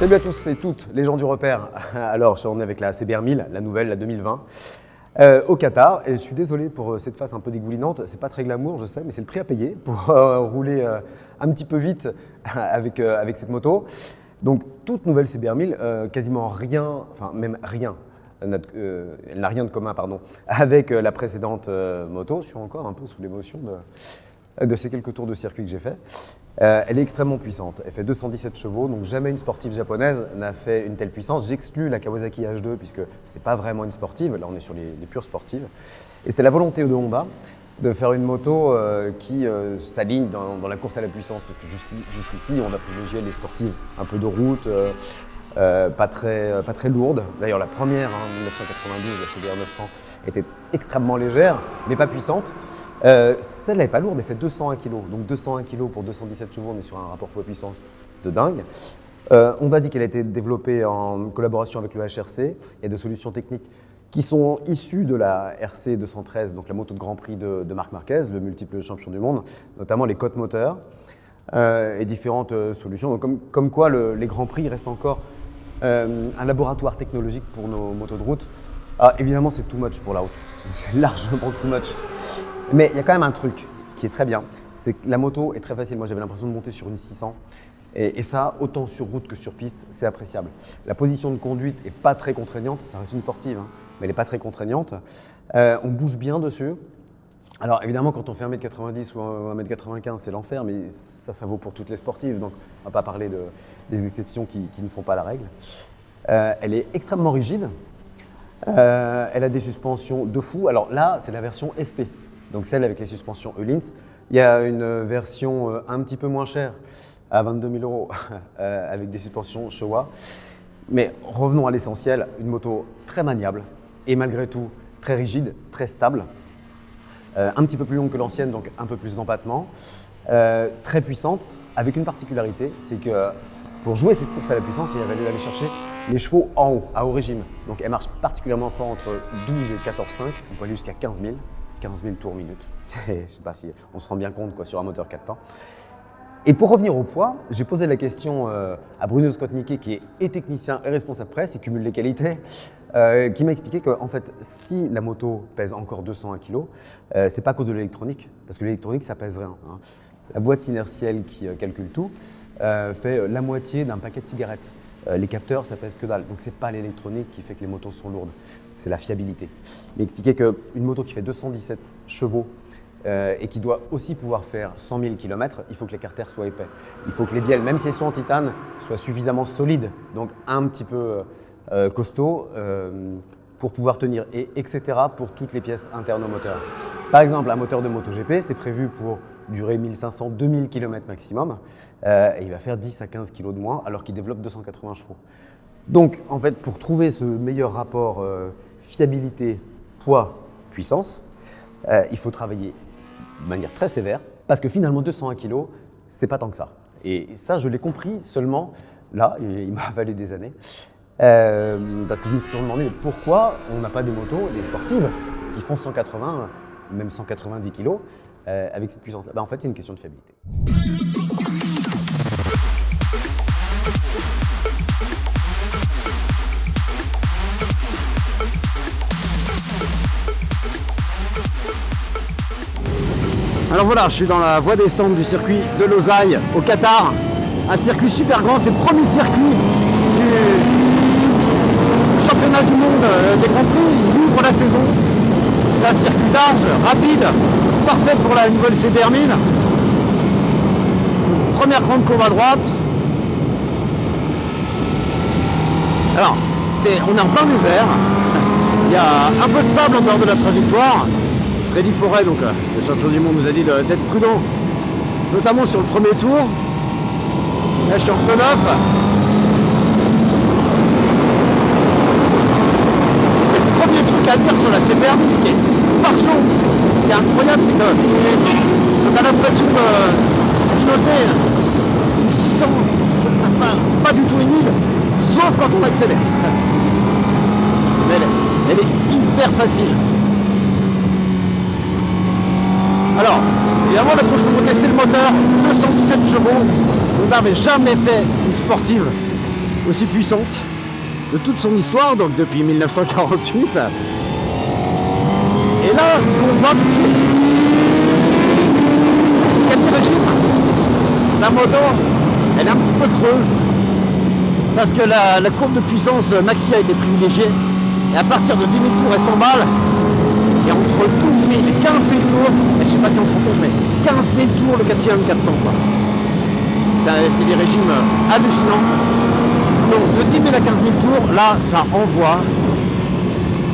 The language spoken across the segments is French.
Salut à tous et toutes les gens du repère. Alors, on est avec la CBR 1000, la nouvelle, la 2020, au Qatar. Et je suis désolé pour cette face un peu dégoulinante. C'est pas très glamour, je sais, mais c'est le prix à payer pour rouler un petit peu vite avec cette moto. Donc, toute nouvelle CBR 1000, quasiment rien, enfin même rien. Elle n'a rien de commun, pardon, avec la précédente moto. Je suis encore un peu sous l'émotion de ces quelques tours de circuit que j'ai fait. Elle est extrêmement puissante. Elle fait 217 chevaux, donc jamais une sportive japonaise n'a fait une telle puissance. J'exclus la Kawasaki H2 puisque c'est pas vraiment une sportive. Là, on est sur les pures sportives. Et c'est la volonté de Honda de faire une moto qui s'aligne dans la course à la puissance, parce que jusqu'ici, on a privilégié les sportives un peu de route. Pas très lourde. D'ailleurs, la première, en 1992, la CBR 900, était extrêmement légère, mais pas puissante. Celle-là n'est pas lourde, elle fait 201 kg. Donc 201 kg pour 217 chevaux, on est sur un rapport poids-puissance de dingue. On a dit qu'elle a été développée en collaboration avec le HRC. Il y a des solutions techniques qui sont issues de la RC 213, donc la moto de Grand Prix de Marc Marquez, le multiple champion du monde, notamment les côtes moteurs et différentes solutions. Donc, comme quoi, les Grands Prix restent encore un laboratoire technologique pour nos motos de route. Alors, évidemment, c'est too much pour la route. C'est largement too much. Mais il y a quand même un truc qui est très bien, c'est que la moto est très facile. Moi, j'avais l'impression de monter sur une 600. Et ça, autant sur route que sur piste, c'est appréciable. La position de conduite n'est pas très contraignante. Ça reste une sportive, hein, mais elle n'est pas très contraignante. On bouge bien dessus. Alors évidemment, quand on fait 1m90 ou 1m95, c'est l'enfer, mais ça vaut pour toutes les sportives. Donc on ne va pas parler des exceptions qui ne font pas la règle. Elle est extrêmement rigide. Elle a des suspensions de fou. Alors là, c'est la version SP, donc celle avec les suspensions Öhlins. Il y a une version un petit peu moins chère, à 22 000 € avec des suspensions Showa. Mais revenons à l'essentiel, une moto très maniable et malgré tout très rigide, très stable. Un petit peu plus longue que l'ancienne, donc un peu plus d'empattement. Très puissante, avec une particularité, c'est que pour jouer cette course à la puissance, il a fallu aller chercher les chevaux en haut, à haut régime. Donc elle marche particulièrement fort entre 12 et 14,5, on peut aller jusqu'à 15 000 tours minute. Je ne sais pas si on se rend bien compte sur un moteur 4 temps. Et pour revenir au poids, j'ai posé la question à Bruno Skotnicki, qui est technicien et responsable presse, il cumule les qualités, qui m'a expliqué qu'en fait, si la moto pèse encore 201 kg, c'est pas à cause de l'électronique, parce que l'électronique, ça pèse rien. Hein. La boîte inertielle qui calcule tout fait la moitié d'un paquet de cigarettes. Les capteurs, ça pèse que dalle. Donc c'est pas l'électronique qui fait que les motos sont lourdes, c'est la fiabilité. Il expliquait qu'une moto qui fait 217 chevaux et qui doit aussi pouvoir faire 100 000 km, il faut que les carters soient épais. Il faut que les bielles, même si elles sont en titane, soient suffisamment solides, donc un petit peu costauds pour pouvoir tenir, etc. pour toutes les pièces internes au moteur. Par exemple, un moteur de MotoGP, c'est prévu pour durer 1500-2000 km maximum, et il va faire 10 à 15 kg de moins alors qu'il développe 280 chevaux. Donc, en fait, pour trouver ce meilleur rapport fiabilité, poids, puissance, il faut travailler de manière très sévère, parce que finalement 201 kg, c'est pas tant que ça. Et ça, je l'ai compris seulement là, il m'a fallu des années, parce que je me suis toujours demandé pourquoi on n'a pas des motos, des sportives, qui font 180, même 190 kg avec cette puissance-là. En fait, c'est une question de fiabilité. Alors voilà, je suis dans la voie des stands du circuit de Losail au Qatar. Un circuit super grand, c'est le premier circuit du championnat du monde des Grands Prix. Il ouvre la saison. C'est un circuit large, rapide, parfait pour la nouvelle CBR 1000. Première grande courbe à droite. Alors, on est en plein désert. Il y a un peu de sable en dehors de la trajectoire. Freddy Forêt, donc le champion du monde, nous a dit d'être prudent, notamment sur le premier tour. Là, je suis en P9. Le premier truc à dire sur la CBR, ce qui est par chaud, ce qui est incroyable, c'est que on a l'impression de piloter une 600, c'est pas du tout une 1000, sauf quand on accélère. Mais elle est hyper facile. Alors, évidemment, la course pour tester le moteur, 217 chevaux. On n'avait jamais fait une sportive aussi puissante de toute son histoire, donc depuis 1948. Et là, ce qu'on voit tout de suite, c'est qu'à mi-régime, la moto, elle est un petit peu creuse. Parce que la courbe de puissance maxi a été privilégiée. Et à partir de 10 000 tours, elle s'emballe. Et entre 12 000 et 15 000 tours, et je sais pas si on se rend compte, mais 15 000 tours le 4 cylindres 4 temps, quoi. C'est des régimes hallucinants. Donc de 10 000 à 15 000 tours, là, ça envoie,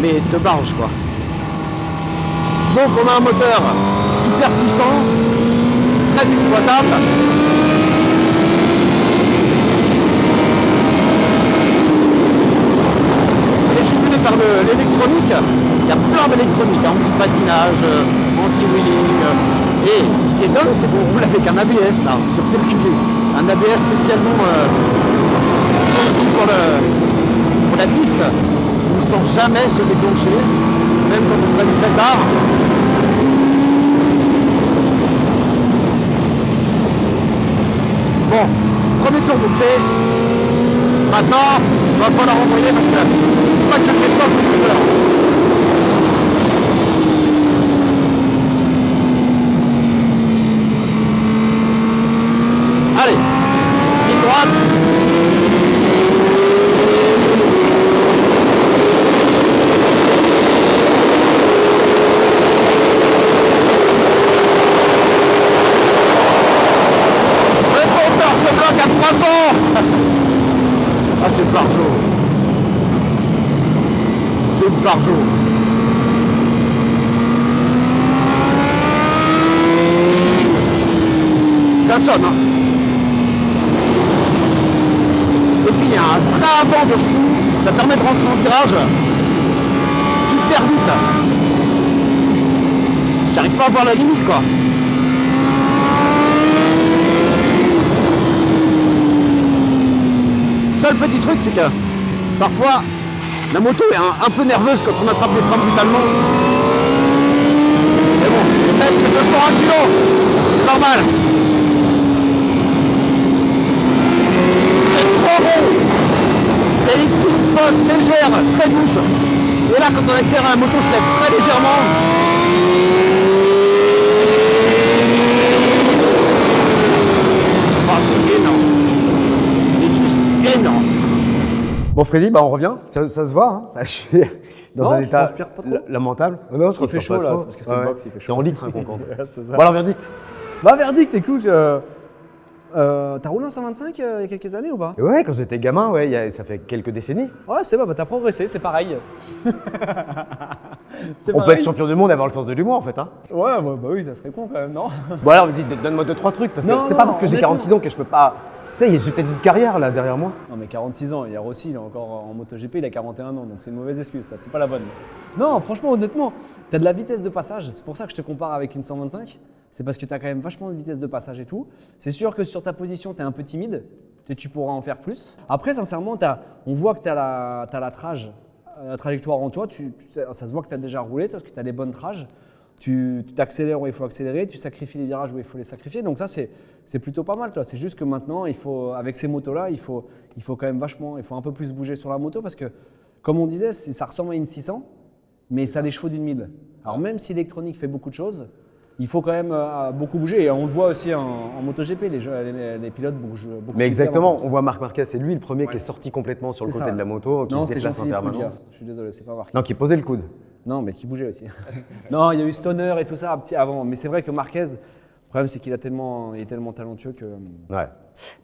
mais de barge, quoi. Donc on a un moteur hyper puissant, très exploitable. Par l'électronique, il y a plein d'électronique, anti-patinage, anti-wheeling. Et ce qui est dingue, c'est qu'on roule avec un ABS là, sur circuit. Un ABS spécialement conçu pour la piste. On ne sent jamais se déclencher, même quand on freine très tard. Bon, premier tour bouclé. Maintenant, il va falloir envoyer parce que pas que je me déçoive, mais c'est là. Allez, ligne droite. Le compteur se bloque à 300. Ah, c'est le barjo. C'est le barjo. Ça sonne, hein. Et puis il y a un train avant de fou. Ça permet de rentrer en virage hyper vite. J'arrive pas à voir la limite, quoi. Seul petit truc, c'est que parfois la moto est un peu nerveuse quand on attrape les freins brutalement. Mais bon, il pèse que 201 kg, c'est normal. C'est trop bon. Il y a une petite pause légère, très douce. Et là, quand on accélère, la moto se lève très légèrement. Oh, c'est énorme. Énorme. Bon Freddy, bah on revient, ça se voit, hein. Je suis dans un état pas trop. lamentable. Non, je Il fait transpire chaud pas là, trop. c'est parce que c'est le box, il fait C'est chaud. en litres, hein, qu'on compte. C'est ça. Bon alors verdict. Bah verdict, écoute, t'as roulé en 125 il y a quelques années ou pas? Ouais, quand j'étais gamin, ouais, ça fait quelques décennies. Ouais, c'est bah t'as progressé, c'est pareil. On peut être champion du monde et avoir le sens de l'humour en fait, hein. Ouais, bah oui, ça serait con quand même, non? Bon alors vas-y, donne-moi 2-3 trucs, parce que Non, c'est non, pas parce que j'ai honnêtement. 46 ans que je peux pas... Tu sais, j'ai peut-être une carrière là derrière moi. Non mais 46 ans, hier aussi, il est encore en MotoGP, il a 41 ans, donc c'est une mauvaise excuse, ça, c'est pas la bonne. Non, franchement, honnêtement, t'as de la vitesse de passage, c'est pour ça que je te compare avec une 125, c'est parce que t'as quand même vachement de vitesse de passage et tout. C'est sûr que sur ta position, t'es un peu timide, tu pourras en faire plus. Après, sincèrement, on voit que t'as la trajectoire en toi, ça se voit que t'as déjà roulé, parce que t'as les bonnes trages. Tu t'accélères où il faut accélérer, tu sacrifies les virages où il faut les sacrifier. Donc ça, c'est plutôt pas mal. C'est juste que maintenant, avec ces motos-là, il faut quand même vachement, il faut un peu plus bouger sur la moto parce que, comme on disait, ça ressemble à une 600, mais ça a les chevaux d'une 1000. Alors même si l'électronique fait beaucoup de choses, il faut quand même beaucoup bouger. Et on le voit aussi en MotoGP, les pilotes bougent beaucoup. Mais plus exactement, qu'avant. on voit Marc Marquez, c'est lui le premier qui est sorti complètement sur le C'est côté ça. de la moto, qui Non, se c'est déplace en Jean-Philippe Goudia. permanence. Je suis désolé, c'est pas Marquez. Non, qui posait le coude. Non, mais qui bougeait aussi. Non, il y a eu Stoner et tout ça avant. Mais c'est vrai que Marquez, le problème, c'est qu'il est tellement talentueux que. Ouais.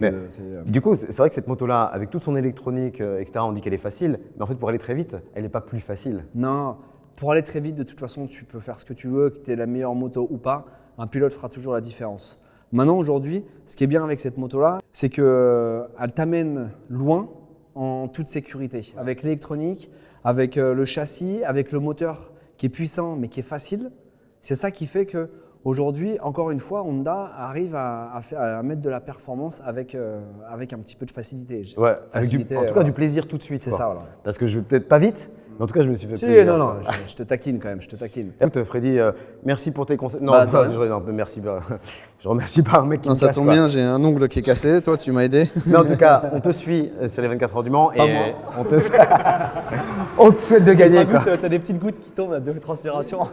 Mais c'est, du coup, c'est vrai que cette moto-là, avec toute son électronique, etc., on dit qu'elle est facile, mais en fait, pour aller très vite, elle n'est pas plus facile. Non, pour aller très vite, de toute façon, tu peux faire ce que tu veux, que tu aies la meilleure moto ou pas. Un pilote fera toujours la différence. Maintenant, aujourd'hui, ce qui est bien avec cette moto-là, c'est qu'elle t'amène loin en toute sécurité. Avec l'électronique, avec le châssis, avec le moteur qui est puissant mais qui est facile. C'est ça qui fait qu'aujourd'hui, encore une fois, Honda arrive à mettre de la performance avec un petit peu de facilité. Ouais, avec Facilité, en tout cas du plaisir tout de suite. C'est quoi. ça, voilà. Parce que je vais peut-être pas vite, En tout cas, je me suis fait Si, plaisir. non, je te taquine quand même, je te taquine. Écoute, Freddy, merci pour tes conseils. Non, Bah, non, merci. Je remercie pas un mec qui Non, me ça casse, tombe quoi. bien, j'ai un ongle qui est cassé, toi tu m'as aidé. Mais en tout cas, on te suit sur les 24 heures du Mans Pas et moi. on te souhaite de gagner. Quoi. T'as des petites gouttes qui tombent là, de transpiration.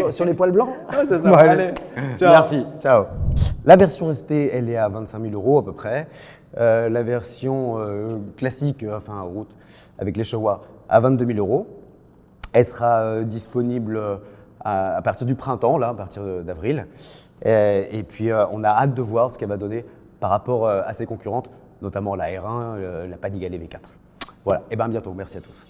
Sur les poils blancs. c'est ça. Bon, allez. Ciao. Merci. Ciao. La version SP, elle est à 25 000 € à peu près. La version classique, enfin route, avec les Showa, à 22 000 €. Elle sera disponible à partir du printemps, là, à partir d'avril. Et puis, on a hâte de voir ce qu'elle va donner par rapport à ses concurrentes, notamment la R1, la Panigale V4. Voilà, et bien bientôt. Merci à tous.